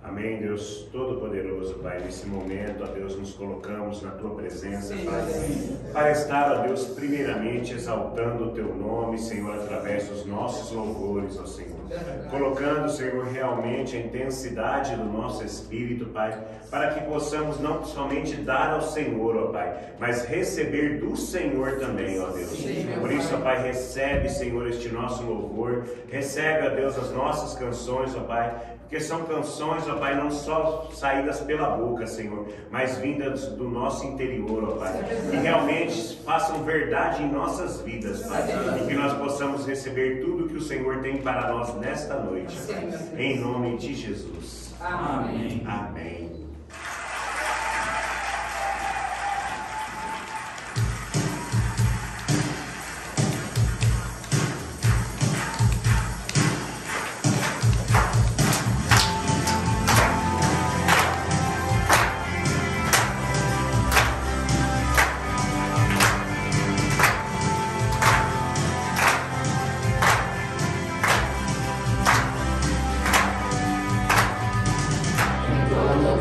Amém, Deus Todo-Poderoso, Pai. Nesse momento, ó Deus, nos colocamos na Tua presença, Pai, para estar, ó Deus, primeiramente exaltando o Teu nome, Senhor, através dos nossos louvores, ó Senhor. Colocando, Senhor, realmente a intensidade do nosso espírito, Pai, para que possamos não somente dar ao Senhor, ó Pai, mas receber do Senhor também, ó Deus. Por isso, ó Pai, recebe, Senhor, este nosso louvor, recebe, ó Deus, as nossas canções, ó Pai, porque são canções, ó Pai, não só saídas pela boca, Senhor, mas vindas do nosso interior, ó Pai, que realmente façam verdade em nossas vidas, Pai, e que nós possamos receber tudo que o Senhor tem para nós nesta noite, Pai, em nome de Jesus. Amém. Amém. Todo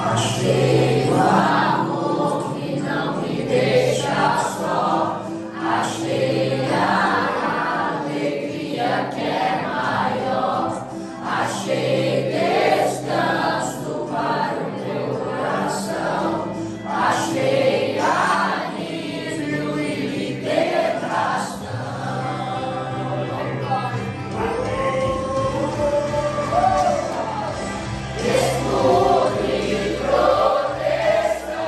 Achei o amor que não me deixa só. Achei a alegria que é maior. Achei descanso para o meu coração. Achei alívio e libertação. Descobri proteção.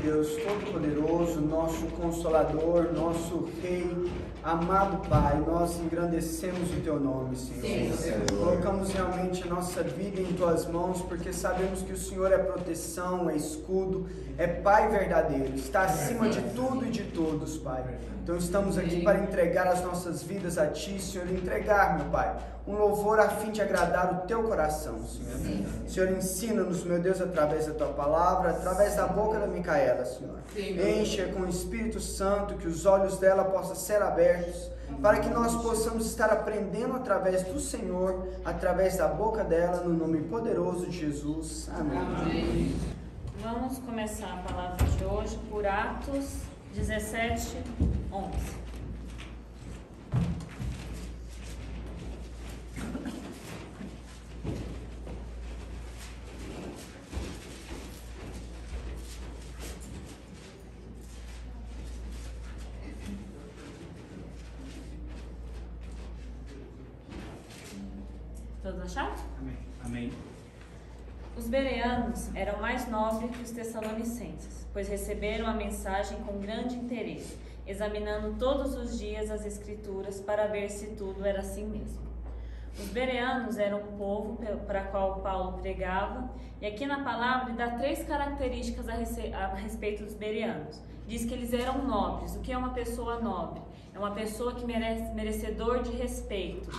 Deus Todo-Poderoso, nosso Consolador, nosso Rei, amado Pai, nós engrandecemos o Teu nome, Senhor. Sim, Senhor. Colocamos realmente a nossa vida em Tuas mãos, porque sabemos que o Senhor é proteção, é escudo, é Pai verdadeiro, está acima de tudo e de todos, Pai. Então estamos aqui para entregar as nossas vidas a Ti, Senhor, entregar, meu Pai, um louvor a fim de agradar o Teu coração, Senhor. Sim. Senhor, ensina-nos, meu Deus, através da Tua palavra, através da boca da Micaela, Senhor. Sim, Enche com o Espírito Santo, que os olhos dela possam ser abertos, para que nós possamos estar aprendendo através do Senhor, através da boca dela, no nome poderoso de Jesus. Amém. Amém. Vamos começar a palavra de hoje por Atos 17, 11. Todos acharam? Amém. Os bereanos eram mais nobres que os tessalonicenses, pois receberam a mensagem com grande interesse, examinando todos os dias as escrituras para ver se tudo era assim mesmo. Os bereanos eram um povo para qual Paulo pregava, e aqui na palavra ele dá 3 características a respeito dos bereanos. Diz que eles eram nobres. O que é uma pessoa nobre? É uma pessoa que merecedor de respeito,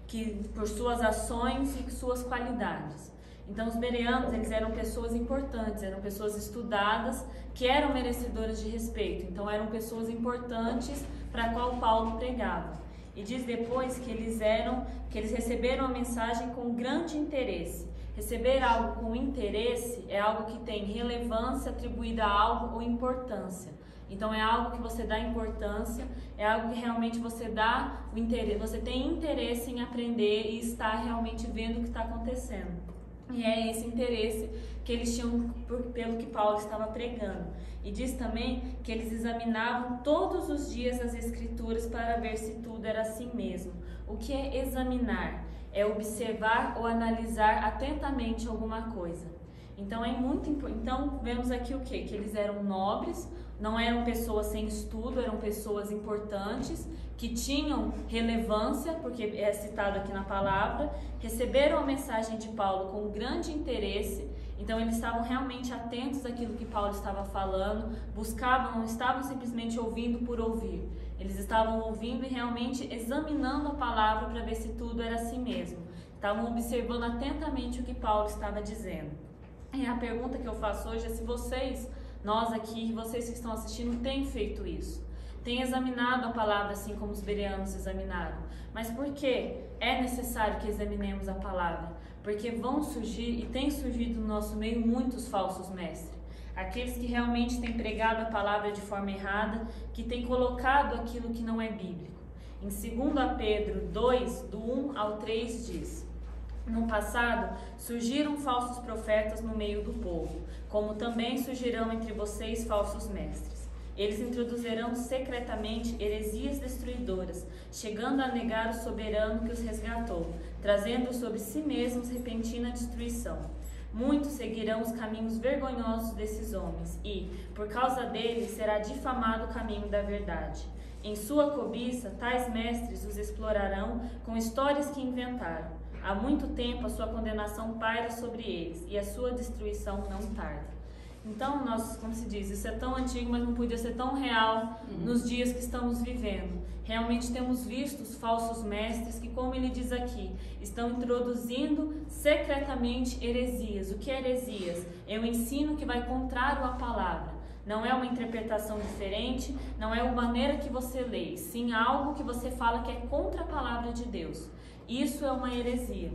que por suas ações e suas qualidades. Então os bereanos, eles eram pessoas importantes, eram pessoas estudadas, que eram merecedoras de respeito. Então eram pessoas importantes para a qual Paulo pregava. E diz depois que eles receberam a mensagem com grande interesse. Receber algo com interesse é algo que tem relevância atribuída a algo ou importância. Então é algo que você dá importância, é algo que realmente você dá o interesse, você tem interesse em aprender e está realmente vendo o que está acontecendo. E é esse interesse que eles tinham pelo que Paulo estava pregando. E diz também que eles examinavam todos os dias as escrituras para ver se tudo era assim mesmo. O que é examinar? É observar ou analisar atentamente alguma coisa. Então então vemos aqui o quê? Que eles eram nobres, não eram pessoas sem estudo, eram pessoas importantes, que tinham relevância, porque é citado aqui na palavra, receberam a mensagem de Paulo com grande interesse, então eles estavam realmente atentos àquilo que Paulo estava falando, buscavam, não estavam simplesmente ouvindo por ouvir, eles estavam ouvindo e realmente examinando a palavra para ver se tudo era assim mesmo, estavam observando atentamente o que Paulo estava dizendo. E a pergunta que eu faço hoje é se nós aqui, vocês que estão assistindo, têm feito isso. Têm examinado a palavra assim como os bereanos examinaram. Mas por que é necessário que examinemos a palavra? Porque vão surgir, e tem surgido no nosso meio, muitos falsos mestres. Aqueles que realmente têm pregado a palavra de forma errada, que têm colocado aquilo que não é bíblico. Em 2 Pedro 2, do 1 ao 3 diz: no passado, surgiram falsos profetas no meio do povo, como também surgirão entre vocês falsos mestres. Eles introduzirão secretamente heresias destruidoras, chegando a negar o soberano que os resgatou, trazendo sobre si mesmos repentina destruição. Muitos seguirão os caminhos vergonhosos desses homens e, por causa deles, será difamado o caminho da verdade. Em sua cobiça, tais mestres os explorarão com histórias que inventaram. Há muito tempo a sua condenação paira sobre eles e a sua destruição não tarda. Então, como se diz, isso é tão antigo, mas não podia ser tão real nos dias que estamos vivendo. Realmente temos visto os falsos mestres que, como ele diz aqui, estão introduzindo secretamente heresias. O que é heresias? É um ensino que vai contrário à palavra. Não é uma interpretação diferente, não é uma maneira que você lê, sim algo que você fala que é contra a palavra de Deus. Isso é uma heresia.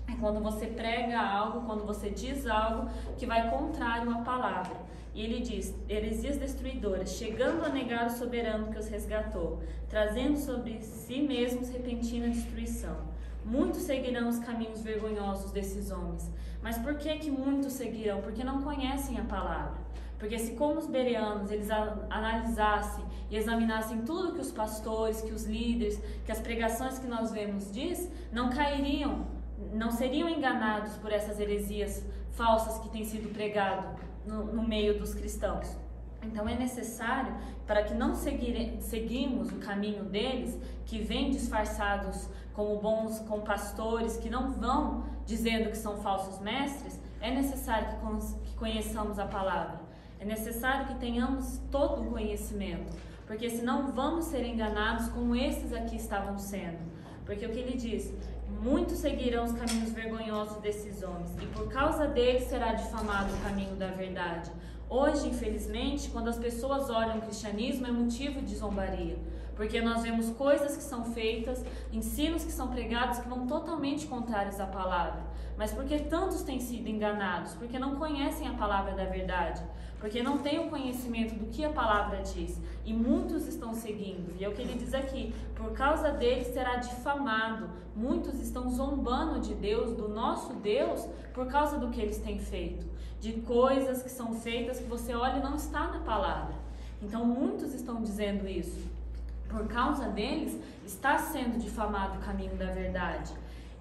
É quando você prega algo, quando você diz algo que vai contrário à palavra. E ele diz, heresias destruidoras, chegando a negar o soberano que os resgatou, trazendo sobre si mesmos repentina destruição. Muitos seguirão os caminhos vergonhosos desses homens. Mas por que muitos seguirão? Porque não conhecem a palavra. Porque se como os bereanos eles analisassem e examinassem tudo que os pastores, que os líderes, que as pregações que nós vemos diz, não cairiam não seriam enganados por essas heresias falsas que têm sido pregado no meio dos cristãos. Então é necessário, para que não seguimos o caminho deles, que vêm disfarçados como pastores, que não vão dizendo que são falsos mestres, é necessário que conheçamos a palavra. É necessário que tenhamos todo o conhecimento, porque senão vamos ser enganados como esses aqui estavam sendo. Porque o que ele diz? Muitos seguirão os caminhos vergonhosos desses homens, e por causa deles será difamado o caminho da verdade. Hoje, infelizmente, quando as pessoas olham o cristianismo, é motivo de zombaria, porque nós vemos coisas que são feitas, ensinos que são pregados que vão totalmente contrários à palavra. Mas porque tantos têm sido enganados? Porque não conhecem a palavra da verdade, porque não têm o conhecimento do que a palavra diz, e muitos estão seguindo. E é o que ele diz aqui: por causa deles será difamado. Muitos estão zombando de Deus, do nosso Deus, por causa do que eles têm feito, de coisas que são feitas que você olha e não está na palavra. Então muitos estão dizendo isso. Por causa deles está sendo difamado o caminho da verdade.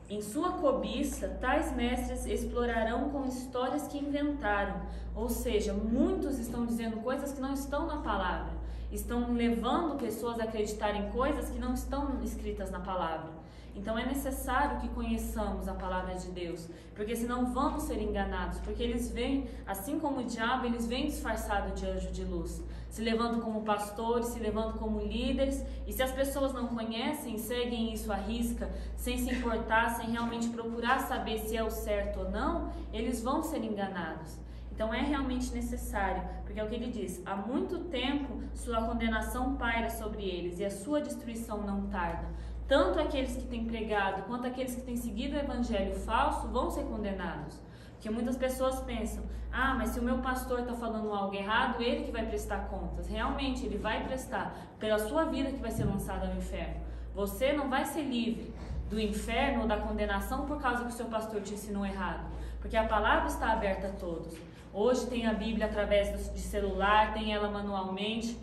Em sua cobiça, tais mestres explorarão com histórias que inventaram. Ou seja, muitos estão dizendo coisas que não estão na palavra. Estão levando pessoas a acreditarem em coisas que não estão escritas na palavra. Então é necessário que conheçamos a palavra de Deus, porque senão vamos ser enganados, porque eles vêm, assim como o diabo, eles vêm disfarçados de anjo de luz, se levantam como pastores, se levantam como líderes, e se as pessoas não conhecem, seguem isso à risca, sem se importar, sem realmente procurar saber se é o certo ou não, eles vão ser enganados. Então é realmente necessário, porque é o que ele diz: há muito tempo sua condenação paira sobre eles e a sua destruição não tarda. Tanto aqueles que têm pregado quanto aqueles que têm seguido o evangelho falso vão ser condenados. Porque muitas pessoas pensam: ah, mas se o meu pastor está falando algo errado, ele que vai prestar contas. Realmente, ele vai prestar, pela sua vida que vai ser lançada ao inferno. Você não vai ser livre do inferno ou da condenação por causa que o seu pastor te ensinou errado. Porque a palavra está aberta a todos. Hoje tem a Bíblia através de celular, tem ela manualmente.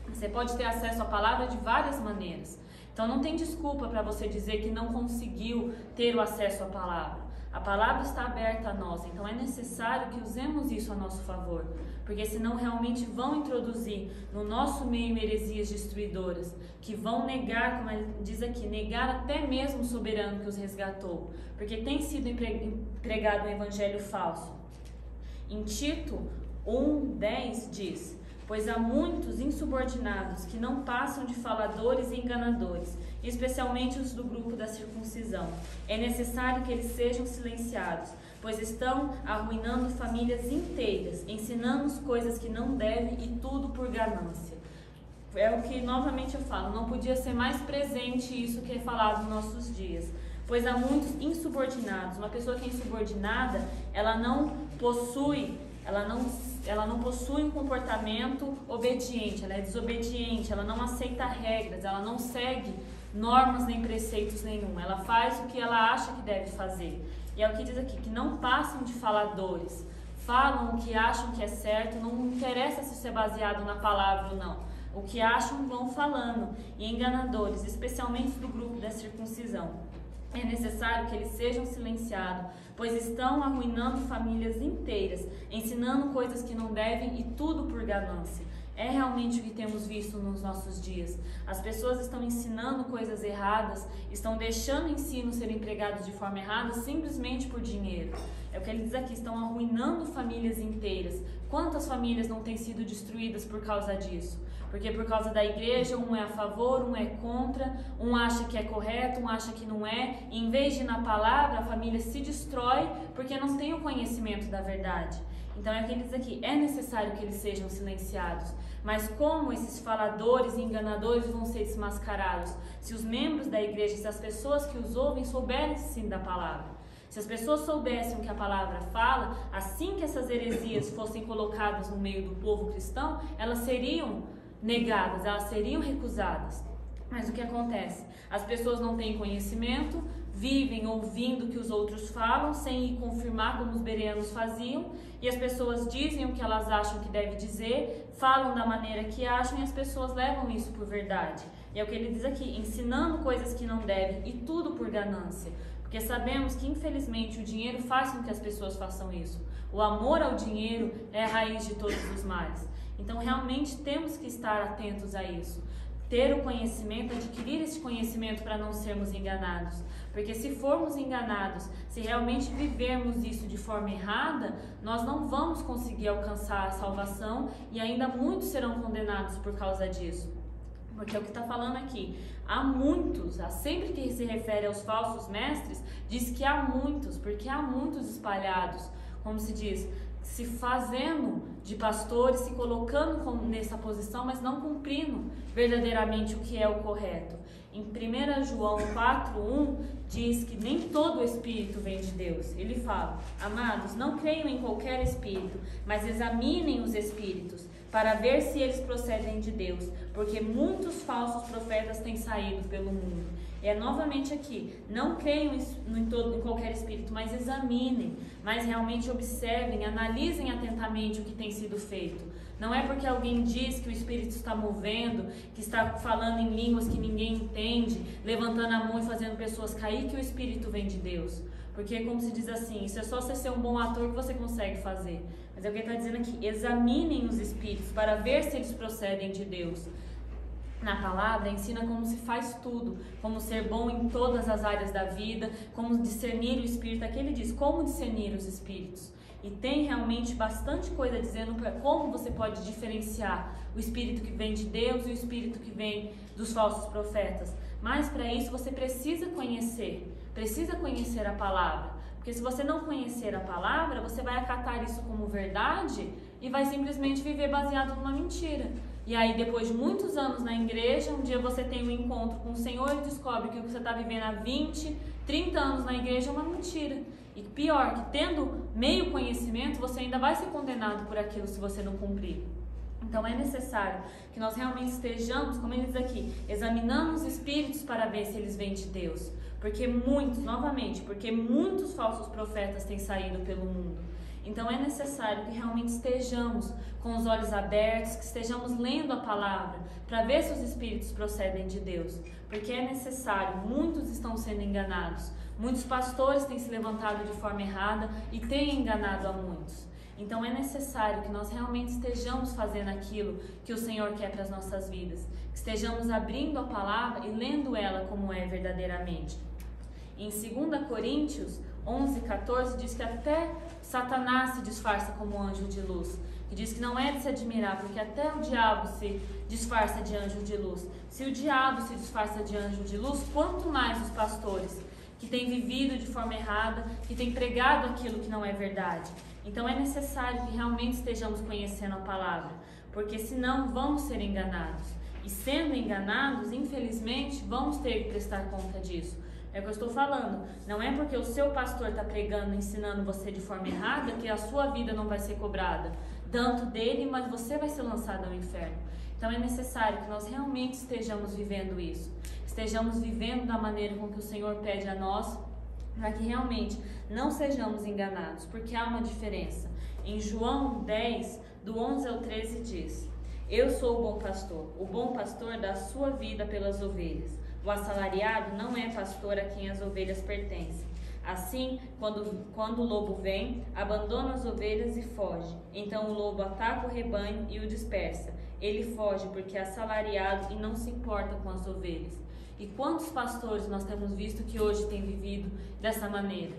Você pode ter acesso à palavra de várias maneiras. Então não tem desculpa para você dizer que não conseguiu ter o acesso à palavra. A palavra está aberta a nós, então é necessário que usemos isso a nosso favor, porque senão realmente vão introduzir no nosso meio heresias destruidoras, que vão negar, como ele diz aqui, negar até mesmo o soberano que os resgatou, porque tem sido pregado um evangelho falso. Em Tito 1:10 diz: pois há muitos insubordinados que não passam de faladores e enganadores, especialmente os do grupo da circuncisão. É necessário que eles sejam silenciados, pois estão arruinando famílias inteiras, ensinando coisas que não devem e tudo por ganância. É o que novamente eu falo, não podia ser mais presente isso que é falado nos nossos dias. Pois há muitos insubordinados. Uma pessoa que é insubordinada, ela não possui um comportamento obediente, ela é desobediente, ela não aceita regras, ela não segue normas nem preceitos nenhum, ela faz o que ela acha que deve fazer. E é o que diz aqui, que não passam de faladores, falam o que acham que é certo, não interessa se isso é baseado na palavra ou não, o que acham vão falando, e enganadores, especialmente do grupo da circuncisão. É necessário que eles sejam silenciados, pois estão arruinando famílias inteiras, ensinando coisas que não devem e tudo por ganância. É realmente o que temos visto nos nossos dias. As pessoas estão ensinando coisas erradas, estão deixando ensinos serem pregados de forma errada simplesmente por dinheiro. É o que ele diz aqui, estão arruinando famílias inteiras. Quantas famílias não têm sido destruídas por causa disso? Porque por causa da igreja, um é a favor, um é contra, um acha que é correto, um acha que não é. E em vez de ir na palavra, a família se destrói porque não tem o conhecimento da verdade. Então é o que ele diz aqui, é necessário que eles sejam silenciados. Mas como esses faladores e enganadores vão ser desmascarados? Se os membros da igreja, se as pessoas que os ouvem souberem sim da palavra. Se as pessoas soubessem o que a palavra fala, assim que essas heresias fossem colocadas no meio do povo cristão, elas seriam negadas, elas seriam recusadas. Mas o que acontece? As pessoas não têm conhecimento, vivem ouvindo o que os outros falam, sem ir confirmar como os bereanos faziam, e as pessoas dizem o que elas acham que deve dizer, falam da maneira que acham, e as pessoas levam isso por verdade. E é o que ele diz aqui, ensinando coisas que não devem, e tudo por ganância. Porque sabemos que, infelizmente, o dinheiro faz com que as pessoas façam isso. O amor ao dinheiro é a raiz de todos os males. Então, realmente, temos que estar atentos a isso. Ter o conhecimento, adquirir esse conhecimento para não sermos enganados. Porque se formos enganados, se realmente vivermos isso de forma errada, nós não vamos conseguir alcançar a salvação e ainda muitos serão condenados por causa disso. Porque é o que está falando aqui. Há muitos, sempre que se refere aos falsos mestres, diz que há muitos, porque há muitos espalhados, como se diz, se fazendo de pastores, se colocando nessa posição, mas não cumprindo verdadeiramente o que é o correto. Em 1 João 4:1 diz que nem todo espírito vem de Deus. Ele fala: amados, não creiam em qualquer espírito, mas examinem os espíritos, para ver se eles procedem de Deus, porque muitos falsos profetas têm saído pelo mundo. É novamente aqui, não creiam em qualquer espírito, mas examinem, mas realmente observem, analisem atentamente o que tem sido feito. Não é porque alguém diz que o Espírito está movendo, que está falando em línguas que ninguém entende, levantando a mão e fazendo pessoas cair, que o Espírito vem de Deus. Porque, como se diz assim, isso é só você ser um bom ator que você consegue fazer. Mas é o que ele está dizendo aqui, examinem os espíritos para ver se eles procedem de Deus. Na palavra ensina como se faz tudo, como ser bom em todas as áreas da vida, como discernir o espírito. Aqui ele diz como discernir os espíritos. E tem realmente bastante coisa dizendo para como você pode diferenciar o espírito que vem de Deus e o espírito que vem dos falsos profetas. Mas para isso você precisa conhecer a palavra. Porque se você não conhecer a palavra, você vai acatar isso como verdade e vai simplesmente viver baseado numa mentira. E aí, depois de muitos anos na igreja, um dia você tem um encontro com o Senhor e descobre que o que você está vivendo há 20, 30 anos na igreja é uma mentira. E pior, que tendo meio conhecimento, você ainda vai ser condenado por aquilo se você não cumprir. Então é necessário que nós realmente estejamos, como ele diz aqui, examinando os espíritos para ver se eles vêm de Deus. Porque muitos falsos profetas têm saído pelo mundo. Então é necessário que realmente estejamos com os olhos abertos, que estejamos lendo a palavra, para ver se os espíritos procedem de Deus. Porque é necessário, muitos estão sendo enganados. Muitos pastores têm se levantado de forma errada e têm enganado a muitos. Então é necessário que nós realmente estejamos fazendo aquilo que o Senhor quer para as nossas vidas. Que estejamos abrindo a palavra e lendo ela como é verdadeiramente. Em 2 Coríntios 11:14 diz que até Satanás se disfarça como anjo de luz. Que diz que não é de se admirar, porque até o diabo se disfarça de anjo de luz. Se o diabo se disfarça de anjo de luz, quanto mais os pastores que têm vivido de forma errada, que têm pregado aquilo que não é verdade. Então é necessário que realmente estejamos conhecendo a palavra, porque senão vamos ser enganados. E sendo enganados, infelizmente, vamos ter que prestar conta disso. É o que eu estou falando. Não é porque o seu pastor está pregando, ensinando você de forma errada, que a sua vida não vai ser cobrada. Tanto dele, mas você vai ser lançado ao inferno. Então é necessário que nós realmente estejamos vivendo isso. Estejamos vivendo da maneira com que o Senhor pede a nós, para que realmente não sejamos enganados, porque há uma diferença. Em João 10, do 11 ao 13 diz: eu sou o bom pastor dá sua vida pelas ovelhas. O assalariado não é pastor a quem as ovelhas pertencem. Assim, quando o lobo vem, abandona as ovelhas e foge. Então o lobo ataca o rebanho e o dispersa. Ele foge porque é assalariado e não se importa com as ovelhas. E quantos pastores nós temos visto que hoje têm vivido dessa maneira?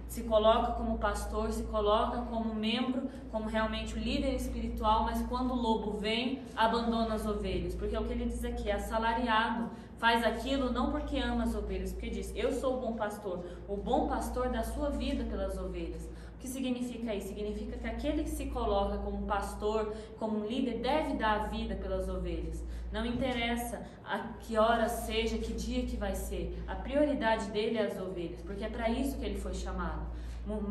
Se coloca como pastor, se coloca como membro, como realmente o líder espiritual, mas quando o lobo vem, abandona as ovelhas. Porque é o que ele diz aqui, é assalariado. Faz aquilo não porque ama as ovelhas, porque diz, eu sou o bom pastor dá sua vida pelas ovelhas. O que significa isso? Significa que aquele que se coloca como pastor, como líder, deve dar a vida pelas ovelhas. Não interessa a que hora seja, que dia que vai ser. A prioridade dele é as ovelhas, porque é para isso que ele foi chamado.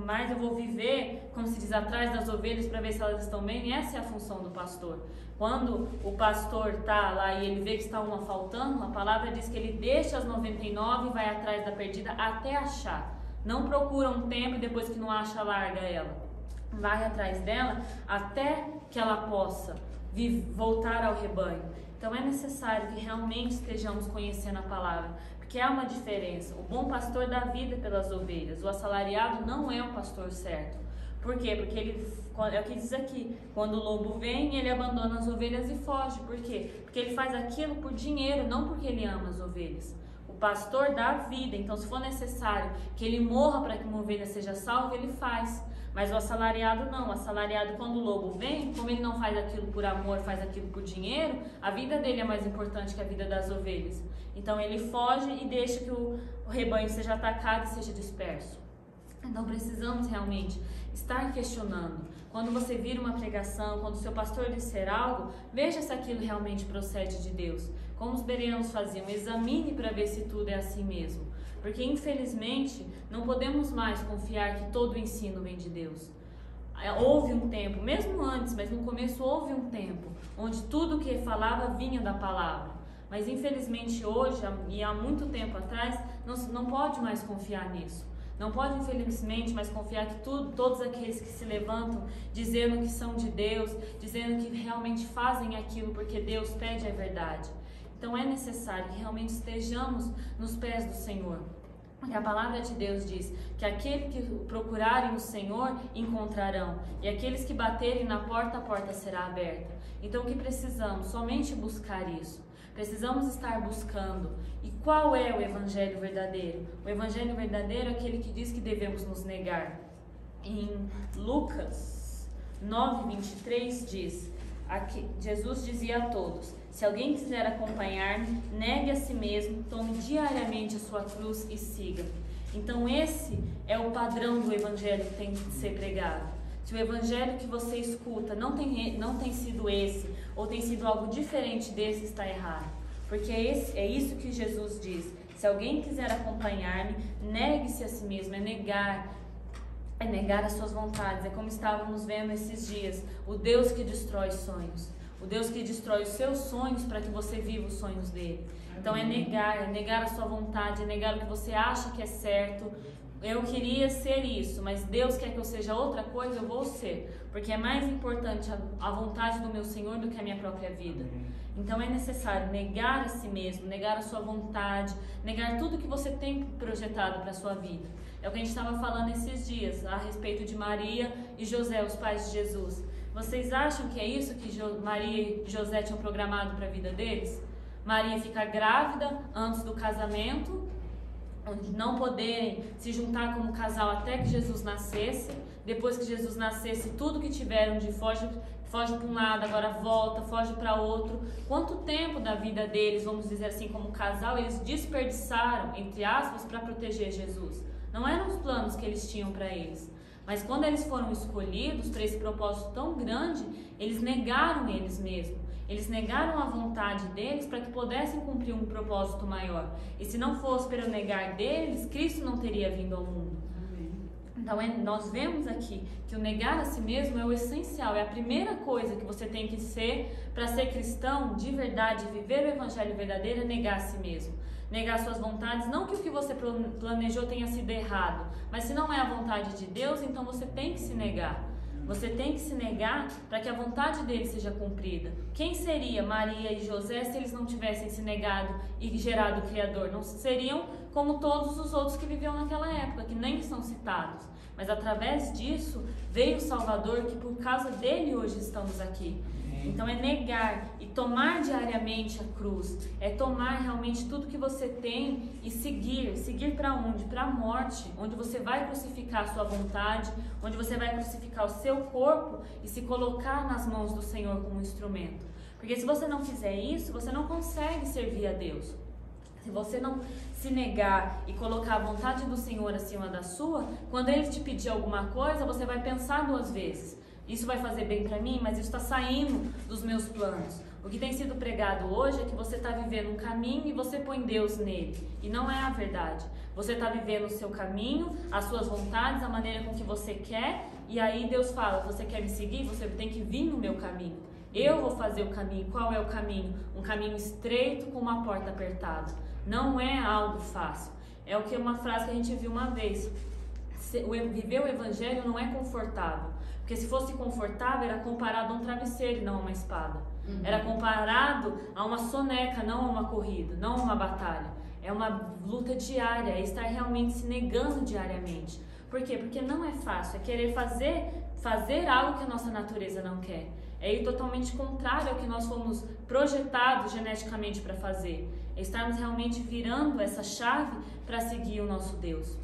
Mas eu vou viver, como se diz, atrás das ovelhas para ver se elas estão bem, e essa é a função do pastor. Quando o pastor está lá e ele vê que está uma faltando, a palavra diz que ele deixa as 99 e vai atrás da perdida até achar. Não procura um tempo e depois que não acha, larga ela. Vai atrás dela até que ela possa voltar ao rebanho. Então é necessário que realmente estejamos conhecendo a palavra, Porque há uma diferença. O bom pastor dá vida pelas ovelhas. O assalariado não é um pastor certo. Por quê? Porque ele, é o que diz aqui, quando o lobo vem, ele abandona as ovelhas e foge. Por quê? Porque ele faz aquilo por dinheiro, não porque ele ama as ovelhas. O pastor dá vida, então se for necessário que ele morra para que uma ovelha seja salva, ele faz. Mas o assalariado não. O assalariado, quando o lobo vem, como ele não faz aquilo por amor, faz aquilo por dinheiro, a vida dele é mais importante que a vida das ovelhas. Então ele foge e deixa que o rebanho seja atacado e seja disperso. Então precisamos realmente estar questionando. Quando você vir uma pregação, quando o seu pastor disser algo, veja se aquilo realmente procede de Deus. Como os bereanos faziam, examine para ver se tudo é assim mesmo. Porque infelizmente não podemos mais confiar que todo o ensino vem de Deus. Houve um tempo, mesmo antes, mas no começo houve um tempo, onde tudo que falava vinha da palavra. Mas infelizmente hoje, e há muito tempo atrás, não pode mais confiar nisso. Não pode, infelizmente, mais confiar que todos aqueles que se levantam dizendo que são de Deus, dizendo que realmente fazem aquilo porque Deus pede a verdade. Então é necessário que realmente estejamos nos pés do Senhor. Porque a palavra de Deus diz que aqueles que procurarem o Senhor encontrarão, e aqueles que baterem na porta, a porta será aberta. Então o que precisamos? Somente buscar isso. Precisamos estar buscando. E qual é o evangelho verdadeiro? O evangelho verdadeiro é aquele que diz que devemos nos negar. Em Lucas 9:23 diz, aqui, Jesus dizia a todos: se alguém quiser acompanhar-me, negue a si mesmo, tome diariamente a sua cruz e siga. Então esse é o padrão do evangelho que tem que ser pregado. Se o evangelho que você escuta não tem sido esse, ou tem sido algo diferente desse, está errado. Porque é isso que Jesus diz. Se alguém quiser acompanhar-me, negue-se a si mesmo, é negar as suas vontades. É como estávamos vendo esses dias, o Deus que destrói sonhos. O Deus que destrói os seus sonhos para que você viva os sonhos dele. Então é negar a sua vontade, é negar o que você acha que é certo. Eu queria ser isso, mas Deus quer que eu seja outra coisa, eu vou ser. Porque é mais importante a vontade do meu Senhor do que a minha própria vida. Então é necessário negar a si mesmo, negar a sua vontade, negar tudo que você tem projetado para a sua vida. É o que a gente estava falando esses dias, a respeito de Maria e José, os pais de Jesus. Vocês acham que é isso que Maria e José tinham programado para a vida deles? Maria ficar grávida antes do casamento, não poderem se juntar como casal até que Jesus nascesse. Depois que Jesus nascesse, tudo que tiveram de foge para um lado, agora volta, foge para outro. Quanto tempo da vida deles, vamos dizer assim, como casal, eles desperdiçaram, entre aspas, para proteger Jesus? Não eram os planos que eles tinham para eles. Mas quando eles foram escolhidos para esse propósito tão grande, eles negaram eles mesmos. Eles negaram a vontade deles para que pudessem cumprir um propósito maior. E se não fosse pelo negar deles, Cristo não teria vindo ao mundo. Então nós vemos aqui que o negar a si mesmo é o essencial, é a primeira coisa que você tem que ser para ser cristão de verdade, viver o evangelho verdadeiro, é negar a si mesmo. Negar suas vontades, não que o que você planejou tenha sido errado, mas se não é a vontade de Deus, então você tem que se negar. Você tem que se negar para que a vontade dele seja cumprida. Quem seria Maria e José se eles não tivessem se negado e gerado o Criador? Não seriam como todos os outros que viviam naquela época, que nem são citados. Mas através disso veio o Salvador, que por causa dele hoje estamos aqui. Então é negar e tomar diariamente a cruz, é tomar realmente tudo que você tem e seguir para onde? Para a morte, onde você vai crucificar a sua vontade, onde você vai crucificar o seu corpo e se colocar nas mãos do Senhor como instrumento. Porque se você não fizer isso, você não consegue servir a Deus. Se você não se negar e colocar a vontade do Senhor acima da sua, quando Ele te pedir alguma coisa, você vai pensar duas vezes. Isso vai fazer bem para mim, mas isso está saindo dos meus planos. O que tem sido pregado hoje é que você está vivendo um caminho e você põe Deus nele. E não é a verdade. Você está vivendo o seu caminho, as suas vontades, a maneira com que você quer. E aí Deus fala, você quer me seguir? Você tem que vir no meu caminho. Eu vou fazer o caminho. Qual é o caminho? Um caminho estreito com uma porta apertada. Não é algo fácil. É o que uma frase que a gente viu uma vez. Viver o evangelho não é confortável. Porque se fosse confortável, era comparado a um travesseiro e não a uma espada. Era comparado a uma soneca, não a uma corrida, não a uma batalha. é uma luta diária, é estar realmente se negando diariamente. Por quê? Porque não é fácil, é querer fazer algo que a nossa natureza não quer. É ir totalmente contrário ao que nós fomos projetados geneticamente para fazer. É estarmos realmente virando essa chave para seguir o nosso Deus.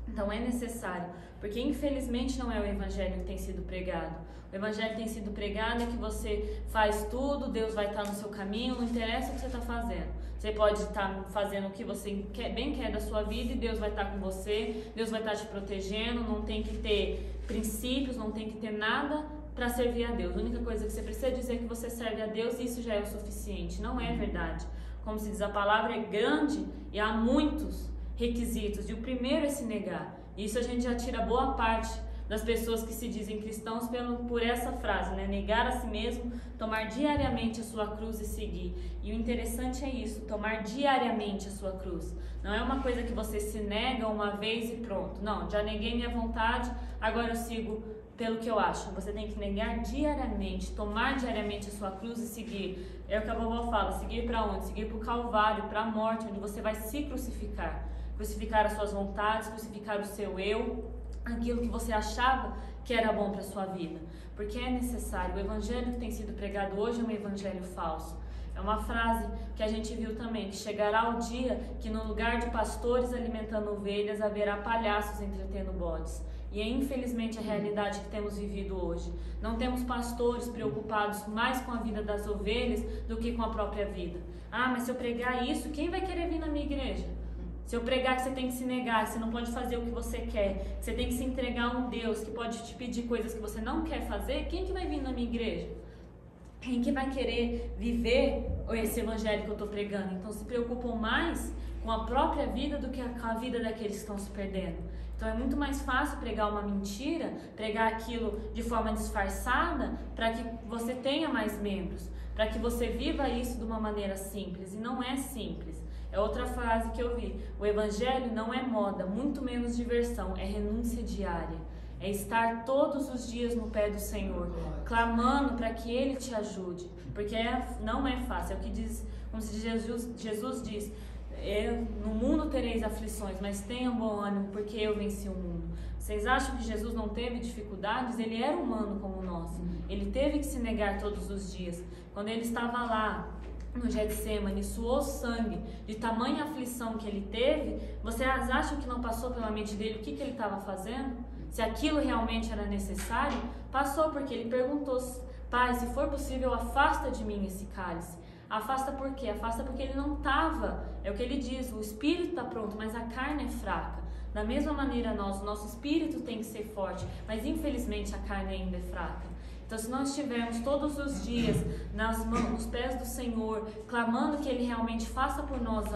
Então é necessário, porque infelizmente não é o evangelho que tem sido pregado. O evangelho tem sido pregado é que você faz tudo, Deus vai estar no seu caminho, não interessa o que você está fazendo. Você pode estar fazendo o que você bem quer da sua vida e Deus vai estar com você, Deus vai estar te protegendo, não tem que ter princípios, não tem que ter nada para servir a Deus. A única coisa que você precisa dizer é que você serve a Deus e isso já é o suficiente. Não é verdade. Como se diz, a palavra é grande e há muitos requisitos, e o primeiro é se negar. Isso a gente já tira boa parte das pessoas que se dizem cristãos por essa frase, né? Negar a si mesmo, tomar diariamente a sua cruz e seguir. E o interessante é isso, tomar diariamente a sua cruz. Não é uma coisa que você se nega uma vez e pronto. Não, já neguei minha vontade, agora eu sigo pelo que eu acho. Você tem que negar diariamente, tomar diariamente a sua cruz e seguir. É o que a vovó fala, seguir para onde? Seguir para o Calvário, para a morte, onde você vai se crucificar. Crucificar as suas vontades, crucificar o seu eu, aquilo que você achava que era bom para a sua vida. Porque é necessário. O evangelho que tem sido pregado hoje é um evangelho falso. É uma frase que a gente viu também, que chegará o dia que no lugar de pastores alimentando ovelhas, haverá palhaços entretendo bodes. E é infelizmente a realidade que temos vivido hoje. Não temos pastores preocupados mais com a vida das ovelhas do que com a própria vida. Ah, mas se eu pregar isso, quem vai querer vir na minha igreja? Se eu pregar que você tem que se negar, que você não pode fazer o que você quer, que você tem que se entregar a um Deus que pode te pedir coisas que você não quer fazer, quem que vai vir na minha igreja? Quem que vai querer viver esse evangelho que eu estou pregando? Então se preocupam mais com a própria vida do que com a vida daqueles que estão se perdendo. Então é muito mais fácil pregar uma mentira, pregar aquilo de forma disfarçada, para que você tenha mais membros, para que você viva isso de uma maneira simples, e não é simples. É outra frase que eu vi, o evangelho não é moda, muito menos diversão, é renúncia diária. É estar todos os dias no pé do Senhor, clamando para que Ele te ajude, porque não é fácil. É o que diz, como se Jesus diz, no mundo tereis aflições, mas tenham bom ânimo, porque eu venci o mundo. Vocês acham que Jesus não teve dificuldades? Ele era humano como nós, ele teve que se negar todos os dias. Quando ele estava lá no Getsemane, suou sangue de tamanha aflição que ele teve, vocês acham que não passou pela mente dele o que ele estava fazendo? Se aquilo realmente era necessário? Passou, porque ele perguntou: Pai, se for possível, afasta de mim esse cálice. Afasta por quê? Afasta porque ele não estava, é o que ele diz, o espírito está pronto, mas a carne é fraca. Da mesma maneira o nosso espírito tem que ser forte, mas infelizmente a carne ainda é fraca. Então se nós estivermos todos os dias nos pés do Senhor, clamando que Ele realmente faça por nós,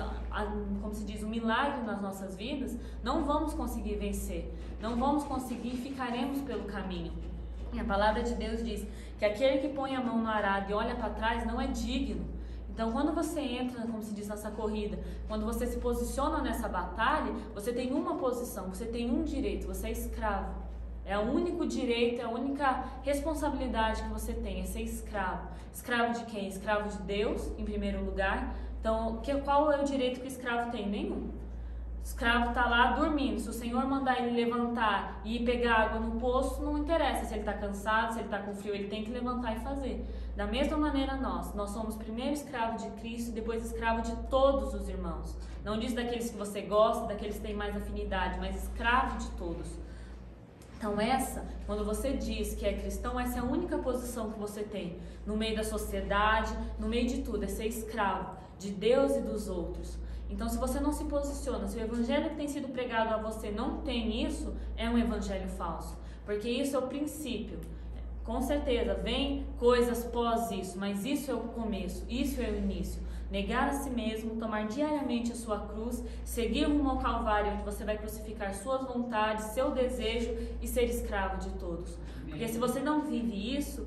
como se diz, um milagre nas nossas vidas, não vamos conseguir vencer, não vamos conseguir e ficaremos pelo caminho. E a palavra de Deus diz que aquele que põe a mão no arado e olha para trás não é digno. Então quando você entra, como se diz, nessa corrida, quando você se posiciona nessa batalha, você tem uma posição, você tem um direito, você é escravo. É o único direito, é a única responsabilidade que você tem, é ser escravo. Escravo de quem? Escravo de Deus, em primeiro lugar. Então, qual é o direito que o escravo tem? Nenhum. O escravo está lá dormindo. Se o Senhor mandar ele levantar e ir pegar água no poço, não interessa se ele está cansado, se ele está com frio, ele tem que levantar e fazer. Da mesma maneira nós somos primeiro escravo de Cristo e depois escravo de todos os irmãos. Não diz daqueles que você gosta, daqueles que têm mais afinidade, mas escravo de todos. Então quando você diz que é cristão, essa é a única posição que você tem no meio da sociedade, no meio de tudo, é ser escravo de Deus e dos outros. Então se você não se posiciona, se o evangelho que tem sido pregado a você não tem isso, é um evangelho falso, porque isso é o princípio. Com certeza, vem coisas pós isso, mas isso é o começo, isso é o início. Negar a si mesmo, tomar diariamente a sua cruz, seguir rumo ao Calvário, onde você vai crucificar suas vontades, seu desejo e ser escravo de todos. Porque se você não vive isso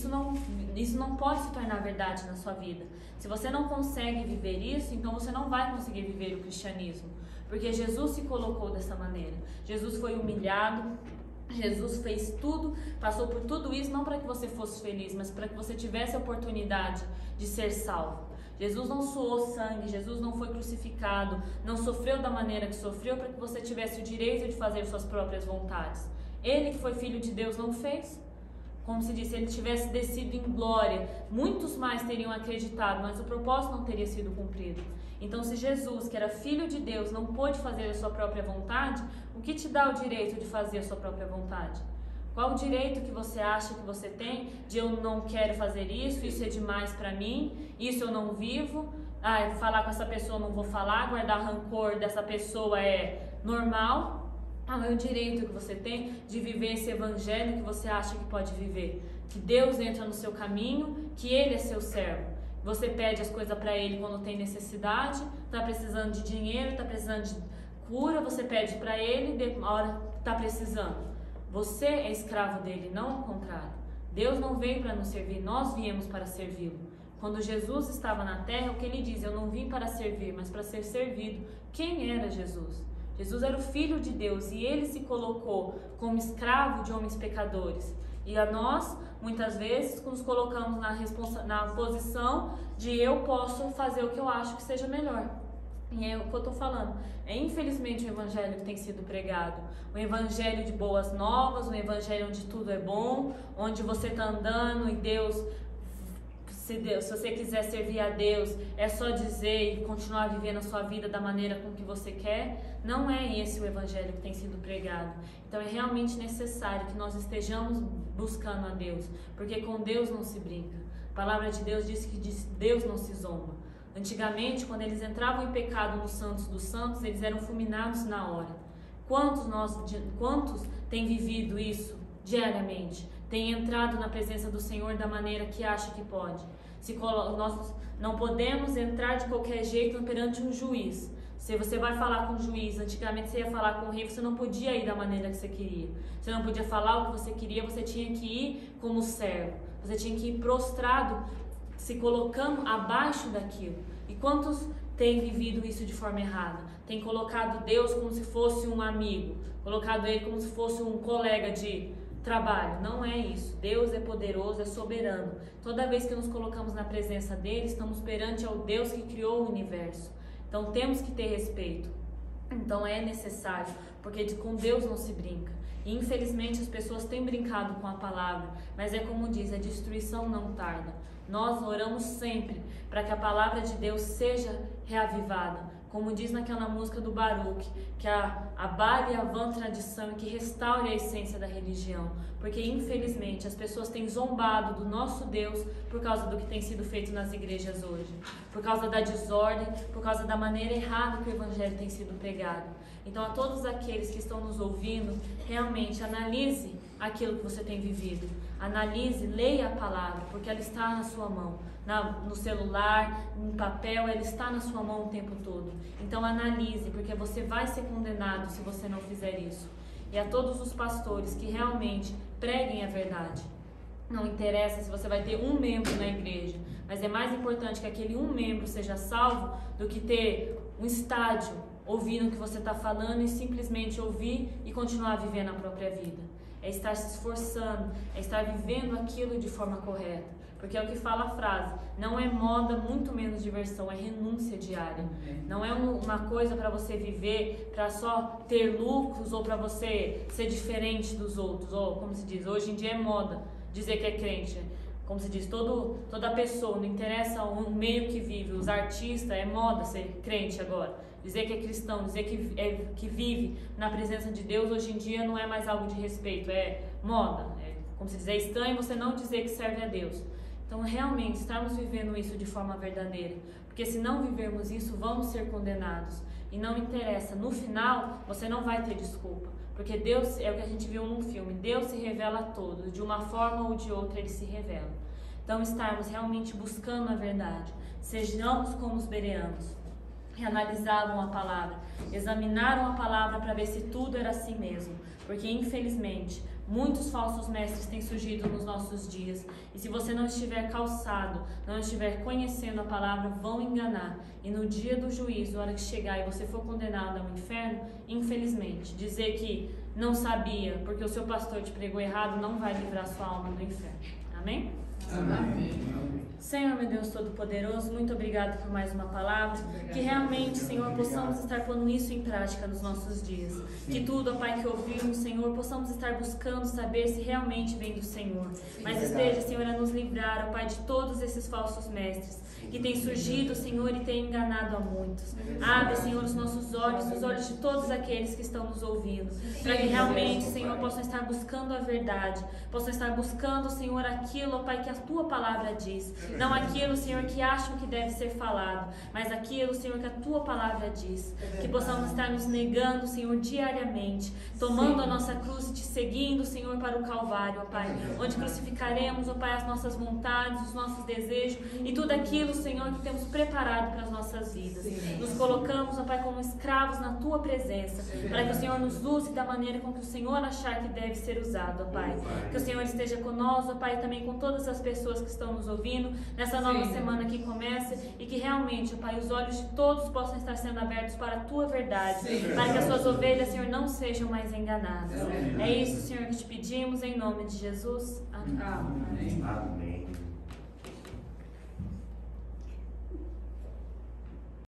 não pode se tornar verdade na sua vida. Se você não consegue viver isso, então você não vai conseguir viver o cristianismo. Porque Jesus se colocou dessa maneira. Jesus foi humilhado, Jesus fez tudo, passou por tudo isso, não para que você fosse feliz, mas para que você tivesse a oportunidade de ser salvo. Jesus não suou sangue, Jesus não foi crucificado, não sofreu da maneira que sofreu para que você tivesse o direito de fazer suas próprias vontades. Ele que foi filho de Deus não fez. Como se diz, se ele tivesse descido em glória, muitos mais teriam acreditado, mas o propósito não teria sido cumprido. Então, se Jesus, que era filho de Deus, não pôde fazer a sua própria vontade, o que te dá o direito de fazer a sua própria vontade? Qual o direito que você acha que você tem de eu não quero fazer isso é demais para mim, isso eu não vivo, falar com essa pessoa eu não vou falar, guardar rancor dessa pessoa é normal? É o direito que você tem de viver esse evangelho que você acha que pode viver. Que Deus entra no seu caminho, que Ele é seu servo. Você pede as coisas para Ele quando tem necessidade, está precisando de dinheiro, está precisando de cura, você pede para Ele na hora que está precisando. Você é escravo dele, não o contrário. Deus não veio para nos servir, nós viemos para servi-lo. Quando Jesus estava na terra, o que ele diz? Eu não vim para servir, mas para ser servido. Quem era Jesus? Jesus era o Filho de Deus e ele se colocou como escravo de homens pecadores. E a nós, muitas vezes, nos colocamos na posição de eu posso fazer o que eu acho que seja melhor. E é o que eu estou falando. É infelizmente o evangelho que tem sido pregado. O evangelho de boas novas, o evangelho onde tudo é bom, onde você está andando e Deus... Se você quiser servir a Deus, é só dizer e continuar vivendo a sua vida da maneira com que você quer. Não é esse o evangelho que tem sido pregado. Então é realmente necessário que nós estejamos buscando a Deus, porque com Deus não se brinca. A palavra de Deus diz que Deus não se zomba. Antigamente, quando eles entravam em pecado no Santos dos Santos, eles eram fulminados na hora. Quantos têm vivido isso diariamente? Tem entrado na presença do Senhor da maneira que acha que pode. Nós não podemos entrar de qualquer jeito perante um juiz. Se você vai falar com o juiz, antigamente você ia falar com o rei, você não podia ir da maneira que você queria. Você não podia falar o que você queria, você tinha que ir como servo. Você tinha que ir prostrado, se colocando abaixo daquilo. E quantos têm vivido isso de forma errada? Tem colocado Deus como se fosse um amigo, colocado Ele como se fosse um colega de trabalho. Não é isso. Deus é poderoso, é soberano. Toda vez que nos colocamos na presença dele, estamos perante ao Deus que criou o universo. Então temos que ter respeito. Então é necessário, porque com Deus não se brinca. E infelizmente as pessoas têm brincado com a palavra, mas é como diz, a destruição não tarda. Nós oramos sempre para que a palavra de Deus seja reavivada. Como diz naquela música do Baruch, que abale a vã tradição e que restaure a essência da religião. Porque infelizmente as pessoas têm zombado do nosso Deus por causa do que tem sido feito nas igrejas hoje. Por causa da desordem, por causa da maneira errada que o evangelho tem sido pregado. Então a todos aqueles que estão nos ouvindo, realmente analise aquilo que você tem vivido. Analise, leia a palavra, porque ela está na sua mão. No celular, no papel, ela está na sua mão o tempo todo. Então analise, porque você vai ser condenado se você não fizer isso. E a todos os pastores que realmente preguem a verdade. Não interessa se você vai ter um membro na igreja, mas é mais importante que aquele um membro seja salvo do que ter um estádio ouvindo o que você está falando e simplesmente ouvir e continuar vivendo a própria vida. É estar se esforçando, é estar vivendo aquilo de forma correta. Porque é o que fala a frase, não é moda, muito menos diversão, é renúncia diária. Não é uma coisa para você viver, para só ter lucros ou para você ser diferente dos outros. Ou, como se diz, hoje em dia é moda dizer que é crente. Como se diz, toda pessoa, não interessa o meio que vive, os artistas, é moda ser crente agora. Dizer que é cristão, dizer que vive na presença de Deus, hoje em dia não é mais algo de respeito, é moda. Como se diz, é estranho você não dizer que serve a Deus. Então, realmente, estarmos vivendo isso de forma verdadeira. Porque se não vivermos isso, vamos ser condenados. E não interessa, no final, você não vai ter desculpa. Porque Deus, é o que a gente viu num filme, Deus se revela a todos. De uma forma ou de outra, Ele se revela. Então, estarmos realmente buscando a verdade. Sejamos como os bereanos. Que analisavam a palavra, examinaram a palavra para ver se tudo era assim mesmo. Porque, infelizmente, muitos falsos mestres têm surgido nos nossos dias. E se você não estiver calçado, não estiver conhecendo a palavra, vão enganar. E no dia do juízo, na hora que chegar e você for condenado ao inferno, infelizmente, dizer que não sabia porque o seu pastor te pregou errado não vai livrar sua alma do inferno. Amém? Amém. Senhor, meu Deus Todo-Poderoso, muito obrigado por mais uma palavra, que realmente, Senhor, possamos estar pondo isso em prática nos nossos dias. Que tudo, ó Pai, que ouvimos, Senhor, possamos estar buscando saber se realmente vem do Senhor. Mas esteja, Senhor, a nos livrar, ó Pai, de todos esses falsos mestres que têm surgido, Senhor, e têm enganado a muitos. Abre, Senhor, os nossos olhos, os olhos de todos aqueles que estão nos ouvindo, para que realmente, Senhor, possam estar buscando a verdade, possam estar buscando, Senhor, aquilo, ó Pai, que a Tua palavra diz. Não aquilo, Senhor, que acham que deve ser falado, mas aquilo, Senhor, que a Tua palavra diz. Que possamos estar nos negando, Senhor, diariamente, tomando a nossa cruz e Te seguindo, Senhor, para o Calvário, ó Pai, onde crucificaremos, ó Pai, as nossas vontades, os nossos desejos e tudo aquilo, Senhor, que temos preparado para as nossas vidas. Nos colocamos, ó Pai, como escravos na Tua presença, para que o Senhor nos use da maneira com que o Senhor achar que deve ser usado, ó Pai. Que o Senhor esteja conosco, ó Pai, e também com todas as pessoas que estão nos ouvindo nessa nova semana que começa, e que realmente, ó Pai, os olhos de todos possam estar sendo abertos para a Tua verdade, para que as Suas ovelhas, Senhor, não sejam mais enganadas. É isso, Senhor, que te pedimos em nome de Jesus. Amém. Amém.